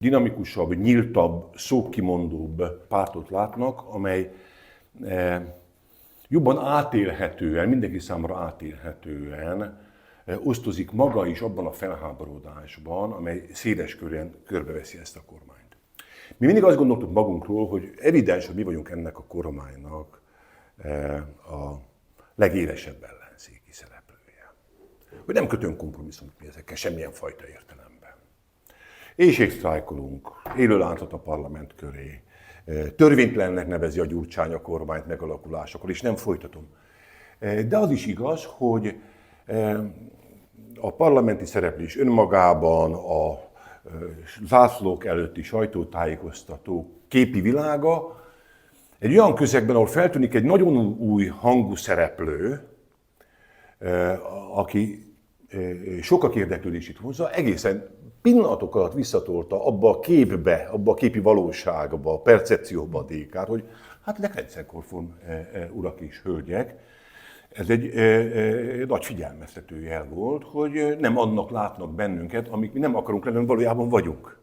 dinamikusabb, nyíltabb, szókimondóbb pártot látnak, amely jobban átélhetően, mindenki számára átélhetően osztozik maga is abban a felháborodásban, amely széles körben körbeveszi ezt a kormányt. Mi mindig azt gondoltuk magunkról, hogy evidens, hogy mi vagyunk ennek a kormánynak a legélesebb ellenzéki szereplője. Hogy nem kötünk kompromisszumot mi ezekkel semmilyen fajta értelemben. Éhségsztrájkolunk, élő láncot a parlament köré, törvénytelennek nevezi a Gyurcsány a kormányt megalakulásakor, és nem folytatom. De az is igaz, hogy a parlamenti szereplés önmagában, a zászlók előtti sajtótájékoztató képi világa egy olyan közegben, ahol feltűnik egy nagyon új hangú szereplő, aki sokak érdeklődését hozza, egészen pillanatok alatt visszatolta abba a képbe, abba a képi valóságba, a percepcióba a DK-t, hogy hát ezek rendszerkonform urak és hölgyek. Ez egy nagy figyelmeztető jel volt, hogy nem annak látnak bennünket, amik mi nem akarunk lenni, valójában vagyunk.